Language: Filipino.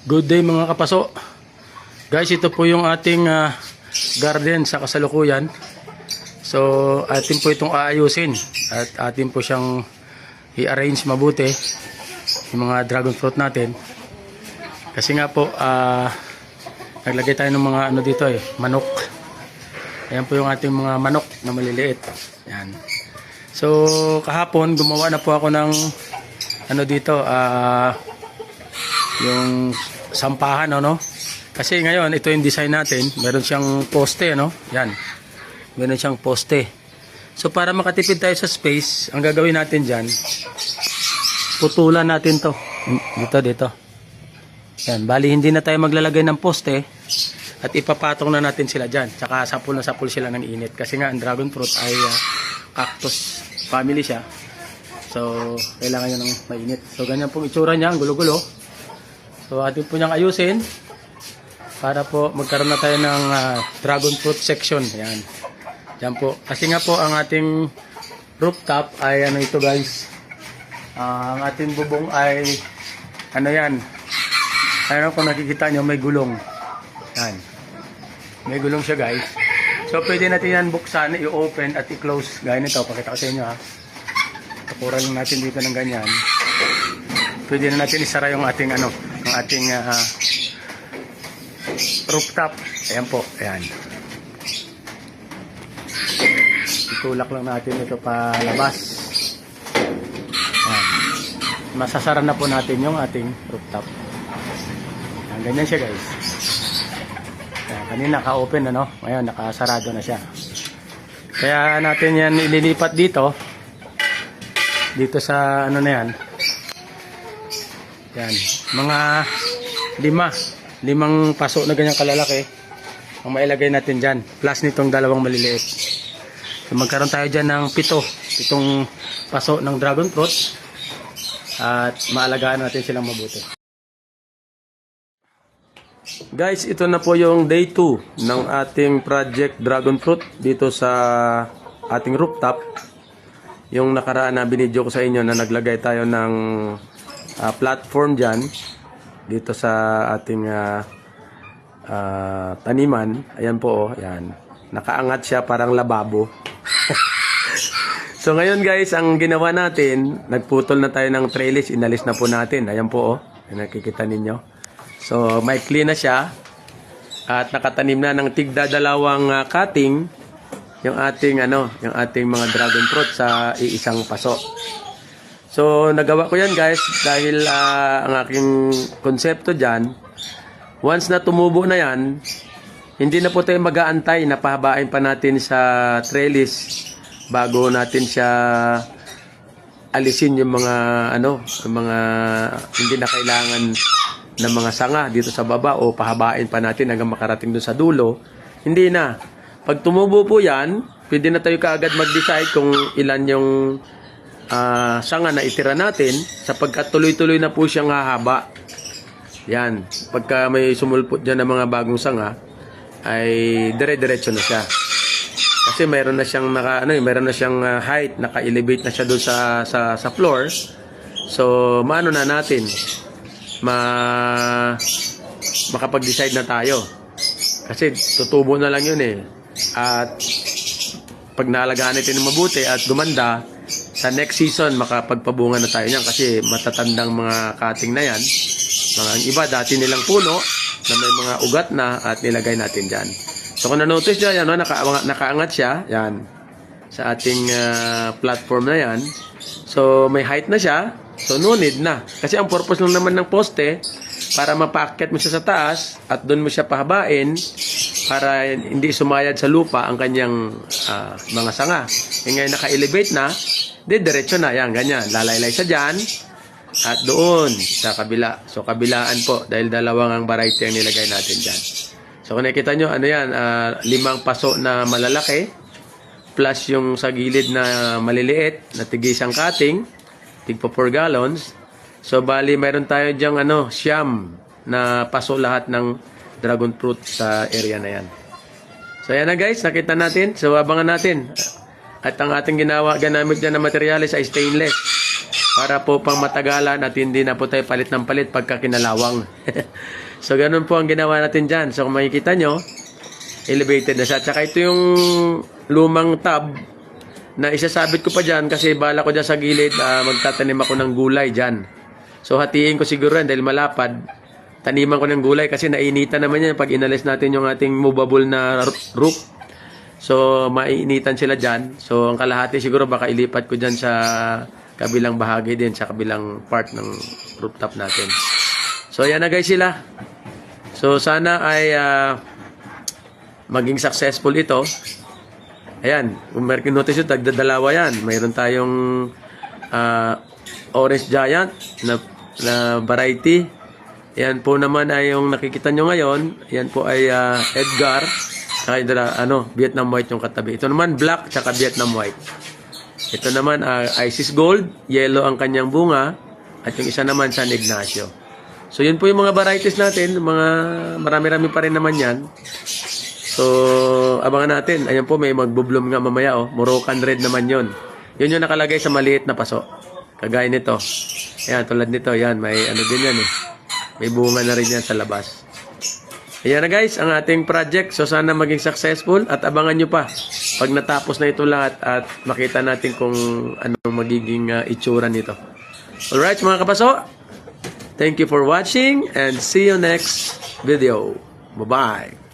Good day mga kapaso. Guys, ito po yung ating garden sa kasalukuyan. So, atin po itong aayusin at atin po siyang i-arrange mabuti yung mga dragon fruit natin. Kasi nga po, naglagay tayo ng mga ano dito manok. Ayan po yung ating mga manok na maliliit. Ayan. So, kahapon gumawa na po ako ng ano dito, yung sampahan, no? Kasi ngayon ito yung design natin, meron siyang poste, no? Yan, meron siyang poste. So para makatipid tayo sa space, ang gagawin natin dyan, putulan natin to dito. Yan, bali hindi na tayo maglalagay ng poste at ipapatong na natin sila dyan. Tsaka sapul na sapul sila ng init kasi nga ang dragon fruit ay cactus family siya. So kailangan niya ng mainit. So ganyan pong itsura niya, ang gulo-gulo. So atin po niyang ayusin para po magkaroon na tayo ng dragon fruit section. Yan. Yan po. Kasi nga po ang ating rooftop ay ano ito guys. Ang ating bubong ay ano yan. Ayun kung nakikita nyo may gulong. Yan. May gulong siya guys. So pwede natin yan buksan, i-open at i-close. Gaya nito. Pakita ko sa inyo ha. Tapuran lang natin dito ng ganyan. Pwede na natin isara yung ating ano. Ang ating rooftop. Ayan po. Ayan. Itulak lang natin ito palabas. Ayan. Masasara na po natin yung ating rooftop. Ayan, ganyan siya guys. Ayan, kanina naka-open ano. Ngayon nakasarado na siya. Kaya natin yan ililipat dito. Dito sa ano na yan. Yan, mga limang paso na ganyang kalalaki ang mailagay natin dyan, plus nitong dalawang maliliit. So magkaroon tayo dyan ng pitong paso ng dragon fruit at maalagaan natin silang mabuti. Guys, ito na po yung day 2 ng ating project dragon fruit dito sa ating rooftop. Yung nakaraan na binidyo ko sa inyo na naglagay tayo ng platform dyan dito sa ating taniman. Ayan po, ayan. Nakaangat siya parang lababo. So ngayon guys, ang ginawa natin, nagputol na tayo ng trellis, inalis na po natin. Ayan po, ayan, nakikita ninyo. So may clean na siya at nakatanim na ng tigda dalawang cutting yung ating mga dragon fruit sa iisang paso. So, nagawa ko yan guys dahil ang aking konsepto dyan, once na tumubo na yan, hindi na po tayo mag-aantay na pahabain pa natin sa trellis bago natin siya alisin yung mga hindi na kailangan ng mga sanga dito sa baba o pahabain pa natin hanggang makarating doon sa dulo. Hindi na. Pag tumubo po yan, pwede na tayo kaagad mag-decide kung ilan yung sanga na itira natin sapagkat tuloy-tuloy na po siyang hahaba. Yan. Pagka may sumulpot dyan ng mga bagong sanga, ay dire-diretso na siya. Kasi mayroon na siyang mayroon na siyang height, naka-elevate na siya doon sa floor. So, maano na natin makapag-decide na tayo. Kasi tutubo na lang yun At pag naalagaan natin ng mabuti at gumanda, sa next season makapagpabunga na tayo niyan kasi matatandang mga cutting na yan. Mga iba dati nilang puno na may mga ugat na at nilagay natin dyan. So kung na-notice nyo, yan, nakaangat siya yan, sa ating platform na yan. So may height na siya. So no need na. Kasi ang purpose lang naman ng poste para mapaakyat mo siya sa taas at doon mo siya pahabain para hindi sumayad sa lupa ang kanyang mga sanga. Ngayon naka-elevate na, diretso na, yan, ganyan. Lalaylay siya dyan, at doon, sa kabila. So, kabilaan po, dahil dalawang ang variety ang nilagay natin dyan. So, kung nakikita nyo, ano yan, 5 paso na malalaki, plus yung sa gilid na maliliit, na tig-isang cutting, tig-4 gallons. So, bali, mayroon tayo dyang, siyam na paso lahat ng dragon fruit sa area na yan. So, ayan na guys, nakita natin. So, abangan natin. At ang ating ginamit dyan na materyales ay stainless. para po pang matagalan at hindi na po tayo palit ng palit pagka kinalawang. So, ganun po ang ginawa natin dyan. So, kung makikita nyo, elevated na siya. Tsaka ito yung lumang tub na isasabit ko pa dyan kasi bala ko dyan sa gilid, magtatanim ako ng gulay dyan. So, hatiin ko siguro yan dahil malapad. Taniman ko ng gulay kasi nainitan naman yan pag inalis natin yung ating movable na roof. So, mainitan sila dyan. So, ang kalahati siguro baka ilipat ko dyan sa kabilang bahagi din, sa kabilang part ng rooftop natin. So, ayan na guys sila. So, sana ay maging successful ito. Ayan, kung meron notice yun, tagdadalawa yan. Mayroon tayong Orange Giant na variety. Ayan po naman ay yung nakikita nyo ngayon. Ayan po ay Edgar. Vietnam White yung katabi. Ito naman black tsaka Vietnam White. Ito naman Isis Gold, yellow ang kanyang bunga, at yung isa naman San Ignacio. So yun po yung mga varieties natin, marami-rami pa rin naman yan. So abangan natin. Ayan po, may magbo-bloom nga mamaya Moroccan red naman yun. Yun yung nakalagay sa maliit na paso. Kagaya nito. Ayan, tulad nito, yan, may din yan May bunga na rin yan sa labas. Ayan na guys, ang ating project. So sana maging successful at abangan nyo pa pag natapos na ito lahat at makita natin kung anong magiging itsura nito. Alright mga kapaso, thank you for watching and see you next video. Bye-bye!